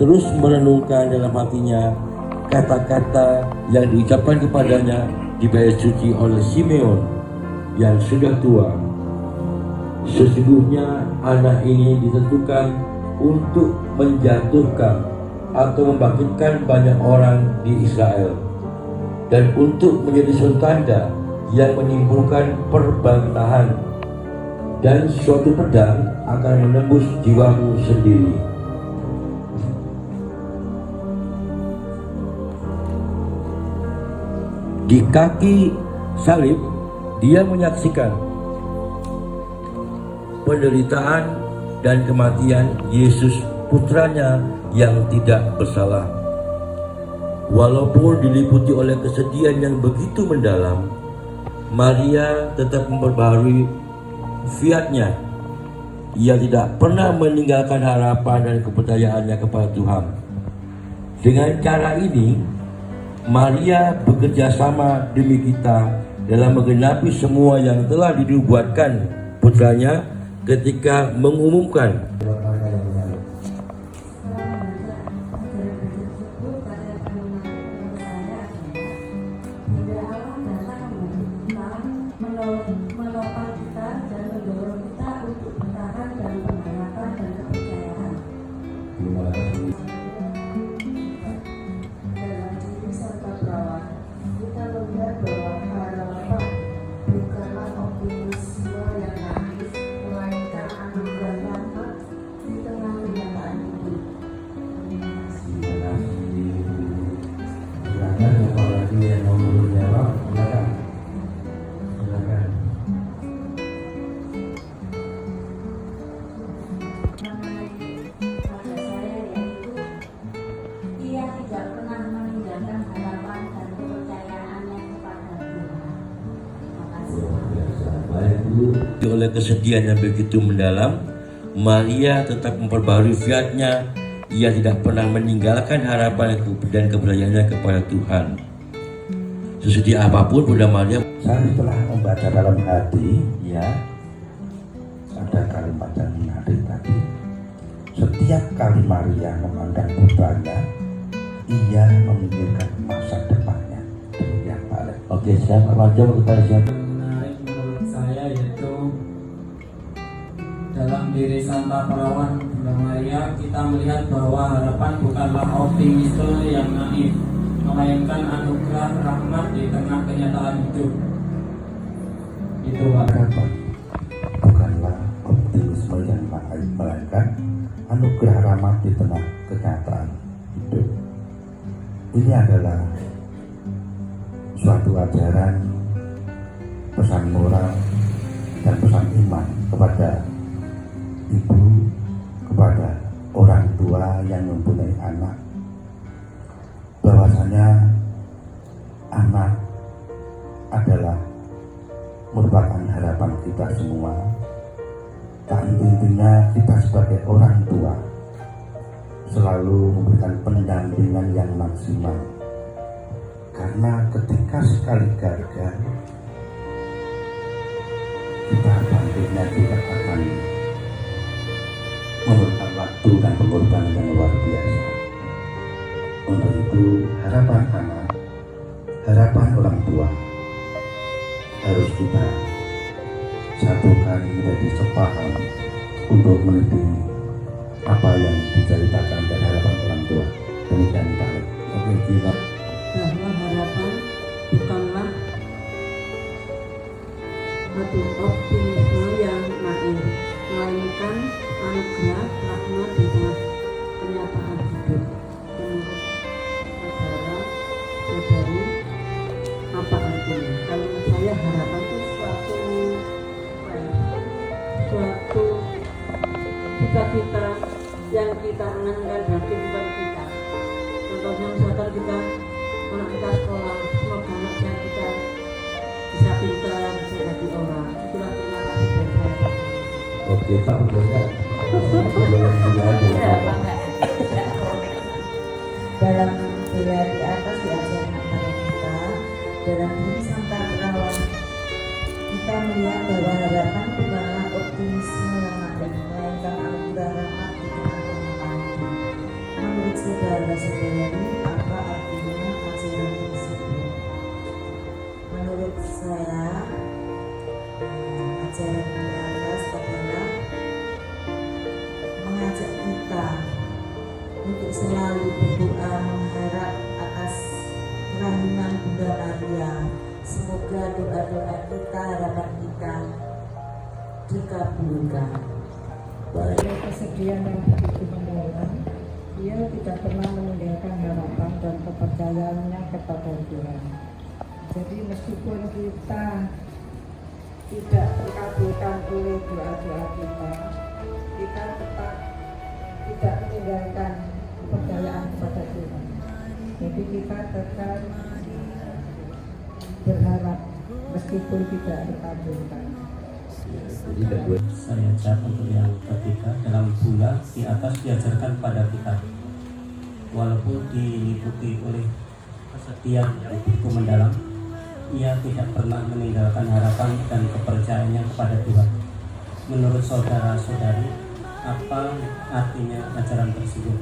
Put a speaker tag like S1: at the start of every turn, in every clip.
S1: terus merenungkan dalam hatinya kata-kata yang diucapkan kepadanya di bait suci oleh Simeon yang sudah tua. Sesungguhnya anak ini ditentukan untuk menjatuhkan atau membangkitkan banyak orang di Israel, dan untuk menjadi tanda yang menimbulkan perbantahan, dan suatu pedang akan menembus jiwamu sendiri. Di kaki salib, dia menyaksikan penderitaan dan kematian Yesus, putranya yang tidak bersalah. Walaupun diliputi oleh kesedihan yang begitu mendalam, Maria tetap memperbaharui fiatnya. Ia tidak pernah meninggalkan harapan dan kepercayaannya kepada Tuhan. Dengan cara ini, Maria bekerja sama demi kita dalam menggenapi semua yang telah dinubuatkan putranya ketika mengumumkan
S2: menopang kita dan mendorong kita untuk bertahan dan pengharapan dan kepercayaan. Dalam diri serta perawat, kita melihat bahwa harapan bukanlah optimisme yang naif, melainkan anugerah rahmat di tengah kenyataan hidup.
S1: Silakan apalagi yang mau menjawab, silakan. Oleh kesedihan yang begitu mendalam, Maria tetap memperbarui fiatnya. Ia tidak pernah meninggalkan harapan dan kepercayaannya kepada Tuhan. Sesedih apapun Bunda Maria,
S3: saya telah membaca dalam hati, ya, ada kalimat yang menarik tadi. Setiap kali Maria memandang putranya, ia memikirkan masa depannya. Demikian Pak Alex.
S1: oke, siapa wajah kepada siapa?
S4: Menarik menurut saya yaitu dalam diri Santa Perawan Bunda Maria, kita melihat bahwa harapan bukanlah optimisme yang naif, melainkan anugerah rahmat di tengah kenyataan hidup. Itu Pak.
S3: Harapan bukanlah optimisme yang naif, melainkan anugerah rahmat di tengah kenyataan hidup. Ini adalah suatu ajaran, pesan moral dan pesan iman kepada ibu, kepada orang tua yang mempunyai anak, bahwasanya anak adalah merupakan harapan kita semua. Tak intinya kita sebagai orang tua selalu memberikan pendampingan yang maksimal, karena ketika sekali gagal, kita bangkitnya juga akan memerlukan waktu dan pengorbanan yang luar biasa. Untuk itu harapan anak, harapan orang tua harus kita satukan menjadi sepaham untuk meneliti apa yang diceritakan dari harapan orang tua. Demikian Pak.
S1: Oke, kita
S2: Bahwa harapan bukanlah optimisme yang naif, melainkan anugerah rahmat di tengah kenyataan hidup. Menurut saudara-saudari, apa artinya? Kalau menurut saya harapan itu suatu cita-cita yang kita angankan dalam kehidupan kita. Contohnya misalkan kita anak kita sekolah, semoga anaknya kita bisa pintar, bisa jadi orang. Itulah terima kasih dari saya.
S1: oke Pak, udah
S2: Dalam bila di atas diajarkan kepada kita, dalam diri Santa Perawan, kita melihat bahwa harapan bukanlah optimisme yang naif, melainkan anugerah rahmat di tengah kenyataan hidup. Menurut
S5: Saudara-saudari, apa artinya ajaran tersebut? Menurut saya, ajaran di atas adalah mengajak kita untuk selalu berdoa mengharap atas kerahiman Bunda Maria. Semoga doa-doa kita, harapan kita dikabulkan.
S2: Dengan kesedihan yang begitu mendalam, dia tidak pernah meninggalkan harapan dan kepercayaannya kepada Tuhan. Jadi meskipun kita tidak dikabulkan oleh doa-doa kita tetap tidak meninggalkan kepercayaan kepada Tuhan. Jadi kita tetap berharap meskipun tidak dikabulkan.
S6: Saya jawab untuk yang ketiga. Dalam bulan di atas diajarkan pada kita, walaupun diliputi oleh kesedihan yang begitu mendalam, ia tidak pernah meninggalkan harapan dan kepercayaannya kepada Tuhan. Menurut saudara-saudari, apa artinya ajaran tersebut?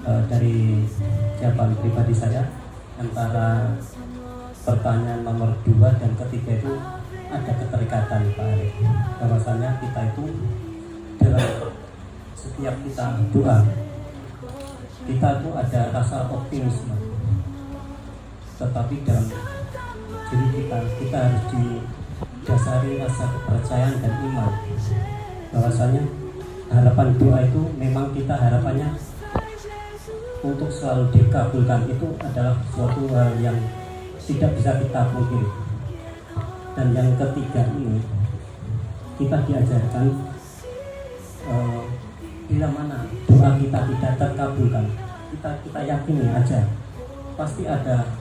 S6: Dari jawaban pribadi saya, antara pertanyaan nomor 2 dan ketiga itu ada keterikatan, Pak Arif. Bahwasanya kita itu dalam setiap kita doa, kita itu ada rasa optimisme, tetapi dalam diri kita harus didasari rasa kepercayaan dan iman. Bahwasanya harapan doa itu memang kita harapannya untuk selalu dikabulkan, itu adalah suatu hal yang tidak bisa kita pungkiri. Dan yang ketiga ini, kita diajarkan bila mana doa kita tidak terkabulkan, kita yakini aja pasti ada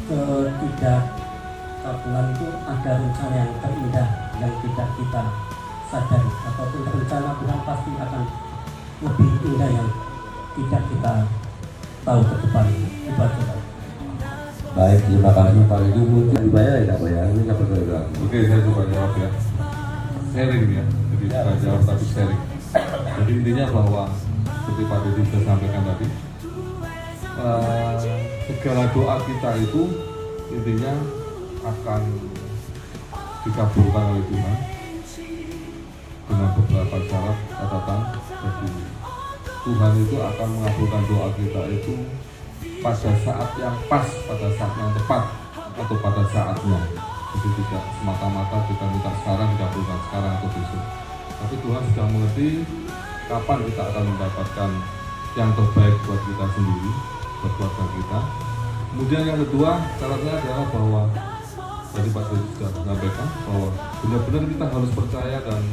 S6: ketidakkabulan itu ada rencana yang terindah yang tidak kita sadari, ataupun rencana Tuhan pasti akan lebih indah yang tidak kita tahu ke depan. Itu aja.
S1: Baik, terima kasih Pak Ibu. Mungkin dibayar ya, Pak ya? Ini apa saudara?
S7: Oke, saya coba jawab ya. Sharing ya, jadi bukan jawab tapi sharing. Jadi intinya bahwa seperti Pak Deddy sudah sampaikan tadi, segala doa kita itu intinya akan dikabulkan oleh Tuhan dengan beberapa syarat catatan. Jadi Tuhan itu akan mengabulkan doa kita itu pada saat yang pas, pada saat yang tepat, atau pada saatnya. Jadi tidak semata-mata kita minta sekarang dikabulkan sekarang atau besok. Tapi Tuhan sudah mengerti kapan kita akan mendapatkan yang terbaik buat kita sendiri, buat keluarga kita. Kemudian yang kedua, syaratnya adalah bahwa tadi Pak Deddy sudah menyampaikan bahwa benar-benar kita harus percaya dan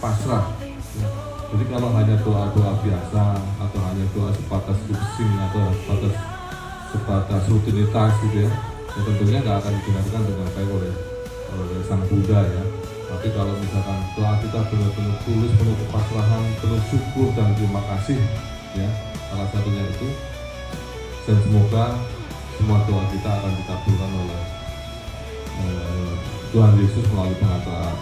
S7: pasrah. Ya. Jadi kalau hanya doa-doa biasa atau hanya doa sebatas fixing atau sebatas rutinitas gitu ya, tentunya nggak akan didengarkan dengan baik oleh Sang Buddha ya. Tapi kalau misalkan doa kita benar-benar tulus, penuh kepasrahan, penuh syukur dan terima kasih ya, salah satunya itu, dan semoga semua doa kita akan dikabulkan oleh Tuhan Yesus melalui perantara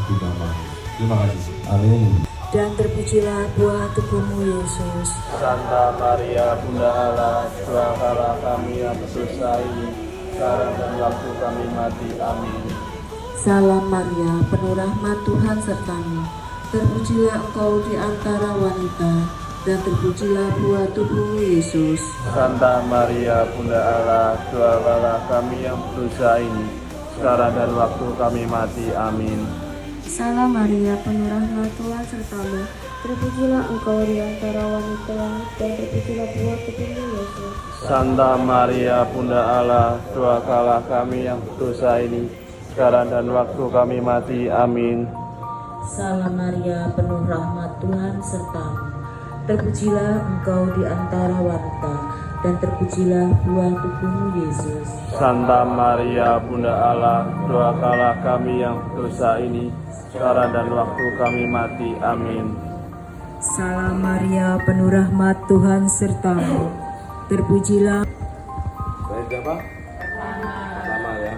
S7: Bunda Maria. Terima kasih.
S1: Amin.
S5: Dan terpujilah buah tubuhmu Yesus.
S4: Santa Maria Bunda Allah, doakanlah kami yang berdosa ini, sekarang dan waktu kami mati. Amin.
S5: Salam Maria, penuh rahmat Tuhan sertamu. Terpujilah engkau di antara wanita, dan terpujilah buah tubuhmu Yesus.
S4: Santa Maria Bunda Allah, doakanlah kami yang berdosa ini, sekarang dan waktu kami mati. Amin.
S8: Salam Maria, penuh rahmat Tuhan sertamu. Terpujilah engkau di antara wanita, dan terpujilah buah tubuhmu Yesus.
S4: Santa Maria Bunda Allah, doakanlah kami yang berdosa ini, sekarang dan waktu kami mati. Amin.
S5: Salam Maria, penuh rahmat Tuhan sertamu. Terpujilah engkau di antara wanita, dan terpujilah buah tubuhmu Yesus.
S4: Santa Maria Bunda Allah, doakanlah kami yang berdosa ini, sekarang dan waktu kami mati. Amin.
S5: Salam Maria, penuh rahmat Tuhan sertamu. Terpujilah
S7: Baik siapa? Sama ya.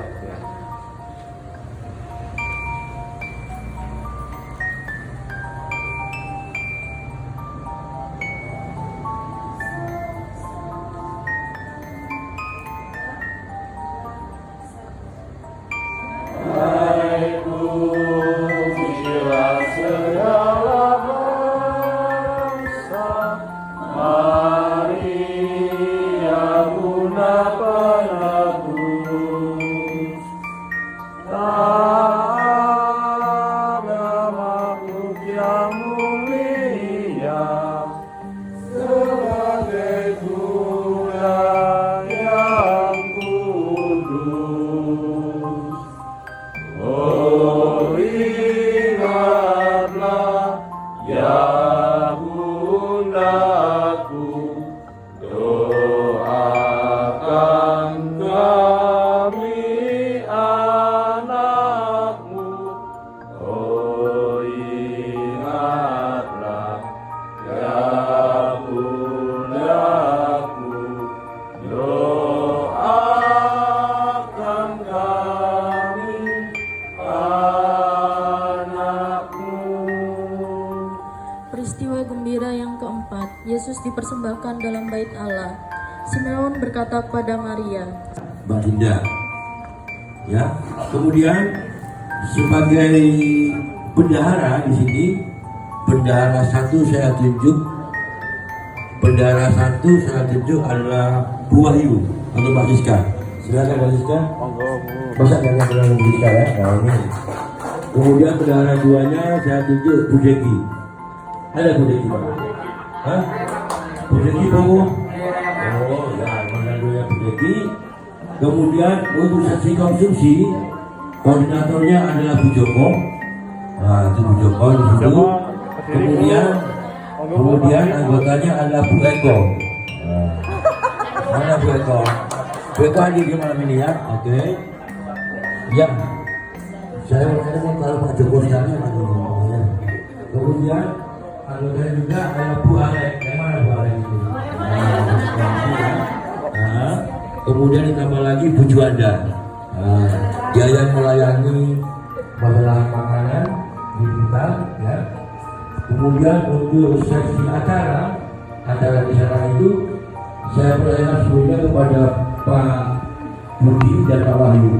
S7: ada makhluk yang mulia sebagai Tuhan yang kudus. Oh, ingatlah ya bundaku, doakan kami anakmu. Oh, ingatlah ya bundaku, doakan kami anakmu.
S8: Peristiwa gembira yang keempat, Yesus dipersembahkan dalam bait Allah. Simeon berkata kepada Maria,
S1: Baginda. Ya, kemudian sebagai bendahara di sini, bendahara satu saya tunjuk adalah Bu Wahyu atau Mbak Siska. Silakan Mbak Siska. Masa jangan kenal Bu Siska ya? Nah, ini. Kemudian bendahara duanya saya tunjuk Bu Deki. Ada Bu Deki Pak? Hah? Bu Deki Bu? Oh ya, bendahara duanya Bu Deki. Kemudian untuk sesi konsumsi, koordinatornya adalah Bu Joko. Nah, itu Bu Joko di situ. Kemudian anggotanya adalah Bu Eko. Nah, mana Bu Eko? Bu Eko hadir di malam ini ya, oke? Ya, saya mau kalau Pak Joko sekali ya. Kemudian anggotanya juga adalah Bu Alek. Yang mana Bu Alek itu? Nah, kemudian ditambah lagi Bu Juanda. Nah, dia yang melayani masalah makanan di kita, ya. Kemudian untuk sesi acara di sana itu saya percayakan sebelumnya kepada Pak Budi dan Pak Wahyu.